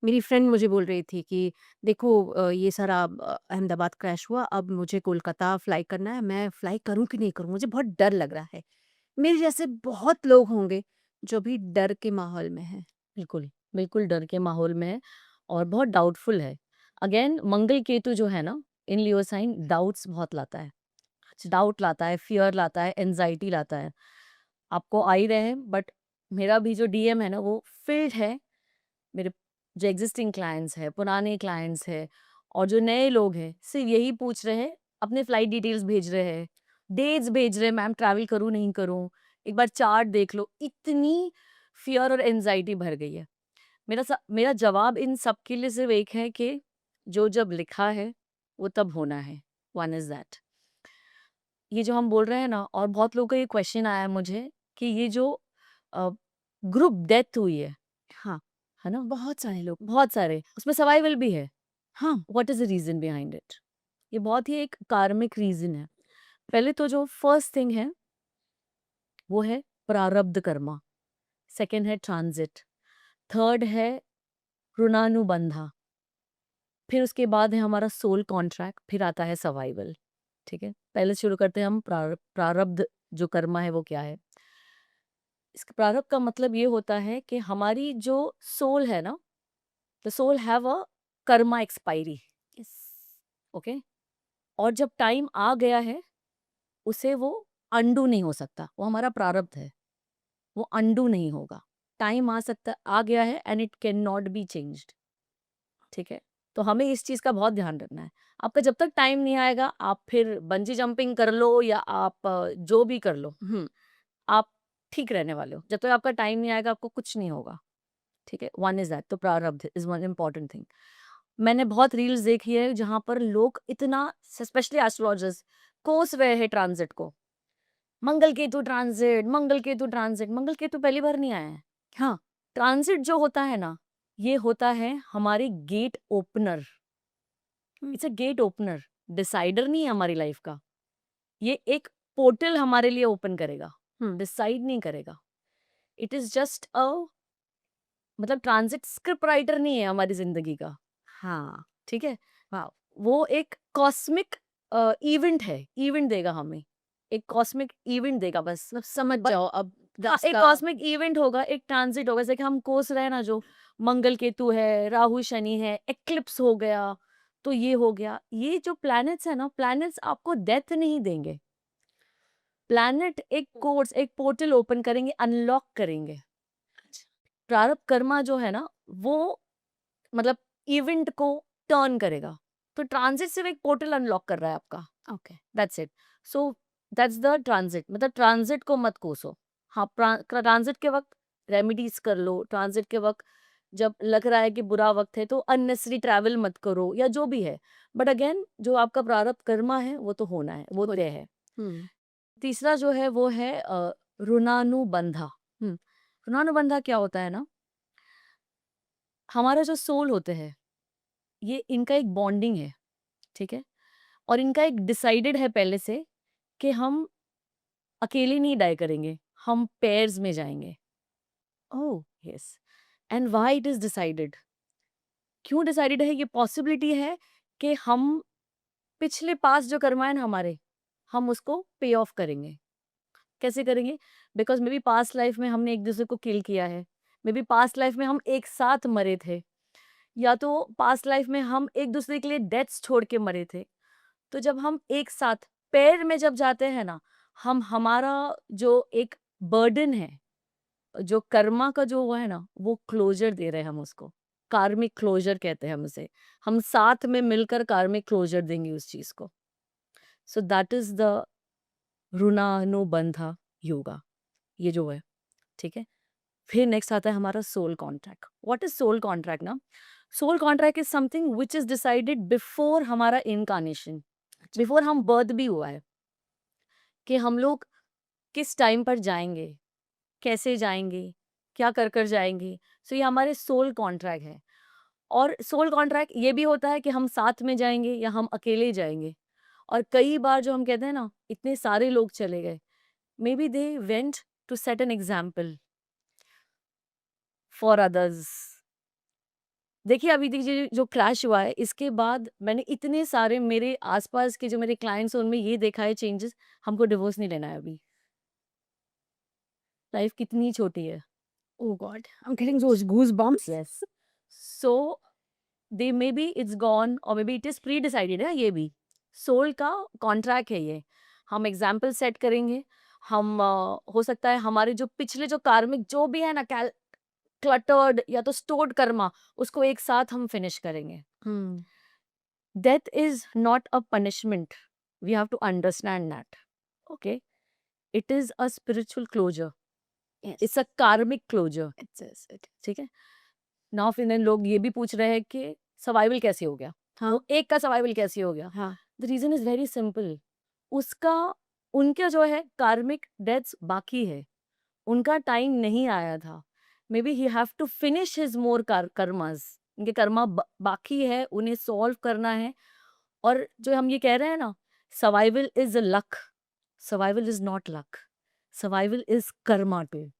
मेरी फ्रेंड मुझे बोल रही थी कि देखो ये सारा अहमदाबाद क्रैश हुआ, अब मुझे कोलकाता फ्लाई करना है, मैं फ्लाई करूँ कि नहीं करूँ? मुझे बहुत डर लग रहा है। मेरे जैसे बहुत लोग होंगे जो भी डर के माहौल में हैं। बिल्कुल, बिल्कुल डर के माहौल में है और बहुत डाउटफुल है। अगेन मंगल केतु जो है ना, इन लियो साइन डाउट्स बहुत लाता है। अच्छा। डाउट लाता है, फ़ियर लाता है, एंग्ज़ायटी लाता है। आपको आ ही रहे हैं बट मेरा भी जो डीएम है ना वो फ़िल्ड है। मेरे जो एक्सिस्टिंग क्लाइंट्स हैं, पुराने क्लाइंट्स हैं और जो नए लोग हैं, सिर्फ़ यही पूछ रहे हैं, अपने फ्लाइट डिटेल्स भेज रहे हैं, डेट्स भेज रहे हैं, मैम ट्रैवल करूँ, नहीं करूँ? एक बार चार्ट देख लो। इतनी फ़ियर और एंग्ज़ायटी भर गई है। मेरा जवाब इन सब के लिए सिर्फ़ एक है कि जो जब लिखा है, वो तब होना है। One is that. ये जो हम बोल रहे हैं ना और बहुत लोगों का ये क्वेश्चन आया है मुझे कि ये जो अ, ग्रुप डेथ हुई हाँ, है ना? बहुत सारे लोग। बहुत सारे, उसमें सर्वाइवल भी है। हाँ, what is the reason behind it? ये बहुत ही एक कार्मिक रीज़न है। पहले तो जो फर्स्ट थिंग है, वो है प्रारब्ध कर्मा, सेकंड है ट्रांज़िट, थर्ड है ऋणानुबंधा, फिर उसके बाद है हमारा सोल कॉन्ट्रैक्ट, फिर आता है सर्वाइवल, ठीक है? पहले शुरू करते हैं हम प्रारब्ध जो कर्मा है वो क्या है? इस प्रारब्ध का मतलब ये होता है कि हमारी जो सोल है ना, the soul have a karma expiry, yes. Okay? और जब टाइम आ गया है, उसे वो अनडू नहीं हो सकता, वो हमारा प्रारब्ध है, वो अनडू नहीं होगा। टाइम आ सकता आ गया है and it can not be changed, ठीक है? तो हमें इस चीज़ का बहुत ध्यान रखना है। आपका जब तक टाइम नहीं आएगा, आप फिर बंजी जंपिंग कर लो या आप जो भी कर लो, हुँ, आप ठीक रहने वाले हो। जब तक आपका टाइम नहीं आएगा, आपको कुछ नहीं होगा, ठीक है? वन इज़ दैट, तो प्रारब्ध इज़ वन इम्पोर्टेंट थिंग। मैंने बहुत रील्स देखी है जहाँ पर लोग इतना स्पेशली एस्ट्रोलॉजर्स कोस रहे हैं ट्रांज़िट को। मंगल केतु ट्रांज़िट, मंगल केतु पहली बार नहीं आया है। हाँ, ट्रांज़िट जो होता है ना, ये होता है हमारी गेट ओपनर। हुँ, it's a gate opener, decider नहीं है हमारी लाइफ़ का। ये एक पोर्टल हमारे लिए ओपन करेगा, हुँ, डिसाइड नहीं करेगा। इट इज़ जस्ट अ मतलब ट्रांज़िट स्क्रिप्ट राइटर नहीं है हमारी ज़िंदगी का, हाँ, ठीक है? वाओ! वो एक कॉस्मिक इवेंट है, इवेंट देगा हमें। एक कॉस्मिक इवेंट देगा बस। मतलब समझ ब जाओ अब हाँ, एक रास्ता। कॉस्मिक इवेंट होगा, एक ट्रांज़िट होगा, जैसे कि हम कोस रहे हैं ना जो मंगल केतु है, राहु शनि है, एक्लिप्स हो गया, तो ये हो गया। ये जो प्लैनेट्स हैं ना, प्लैनेट्स आपको डेथ नहीं देंगे। प्लैनेट एक कोर्स, एक पोर्टल ओपन करेंगे, अनलॉक करेंगे। अच्छा, प्रारब्ध कर्मा जो है ना, वो मतलब इवेंट को टर्न करेगा। तो ट्रांज़िट सिर्फ़ एक पोर्टल अनलॉक कर रहा है आपका, okay. That's it. So that's the transit, मतलब ट्रांज़िट को मत कोसो। हाँ, ट्रांज़िट के वक़्त रेमेडीज़ कर लो, ट्रांज़िट के वक़्त जब लग रहा है कि बुरा वक़्त है तो अननेसेसरी ट्रैवल मत करो या जो भी है। बट अगेन जो आपका प्रारब्ध कर्मा है वो तो होना है, वो हो तय है। हुँ, तीसरा जो है वो है ऋणानुबंधा। हुँ, ऋणानुबंधा क्या होता है ना, हमारा जो सोल होते हैं, ये इनका एक बॉन्डिंग है, ठीक है? और इनका एक डिसाइडेड है पहले से कि हम अकेले नहीं डाई करेंगे, हम पेयर्स में जाएँगे। Oh! Yes. And why it is decided? क्यों डिसाइडेड है? ये पॉसिबिलिटी है कि हम पिछले पास्ट जो कर्मा है ना हमारे, हम उसको पे ऑफ करेंगे। कैसे करेंगे? Because may be past life में हमने एक-दूसरे को किल किया है। मे बी पास्ट लाइफ में हम एक साथ मरे थे या तो पास्ट लाइफ में हम एक-दूसरे के लिए डेथ्स छोड़ के मरे थे। तो जब हम एक साथ पेयर में जब जाते हैं ना, हम हमारा जो एक बर्डन है, जो कर्मा का जो वो है ना, वो क्लोज़र दे रहे हैं हम उसको। कार्मिक क्लोज़र कहते हैं हम उसे। हम साथ में मिलकर कार्मिक क्लोज़र देंगे उस चीज़ को। सो दैट इज़ द ऋणानुबंधा योगा, ये जो है, ठीक है? फिर नेक्स्ट आता है हमारा soul contract. What is soul contract ना? Soul contract is something which is decided before हमारा इन्कार्नेशन, अच्छा, बिफोर हम बर्थ भी हुआ है, कि हम लोग किस टाइम पर जाएँगे, कैसे जाएँगे, क्या कर कर जाएँगे। सो ये हमारे सोल कॉन्ट्रैक्ट है। और सोल कॉन्ट्रैक्ट ये भी होता है कि हम साथ में जाएँगे या हम अकेले जाएँगे। और कई बार जो हम कहते हैं ना, इतने सारे लोग चले गए, maybe they went to set an example for others. देखिए अभी देखिए जो क्रैश हुआ है, इसके बाद मैंने इतने सारे मेरे आस-पास के जो मेरे क्लाइंट्स हैं उनमें ये देखा है चेंजेस, हमको डिवोर्स नहीं लेना है अभी। लाइफ कितनी छोटी है। Oh god! I am getting those goosebumps. Yes. So they maybe it's gone और maybe it is pre decided है ये भी। सोल का कॉन्ट्रैक्ट है ये। हम एग्ज़ाम्पल सेट करेंगे, हम हो सकता है हमारे जो पिछले जो कार्मिक जो भी है ना क्लटर्ड या तो स्टोर्ड कर्मा, उसको एक साथ हम फिनिश करेंगे। हुँ, Death is not a punishment. We have to understand that. Okay? It is a spiritual closure. Yes, It's a karmic closure. It's is it. ठीक है? नाउ फिर लोग ये भी पूछ रहे हैं कि सर्वाइवल कैसे हो गया? हाँ, तो एक का सर्वाइवल कैसे हो गया? हाँ, the reason is very simple. उसका उनका जो है कार्मिक डेथ्स बाकी है। उनका टाइम नहीं आया था। Maybe he have to finish his more karmas. उनके कर्मा बाकी है, उन्हें सॉल्व करना है। और जो हम ये कह रहे हैं ना, survival is a luck, survival is not luck, survival is karma to.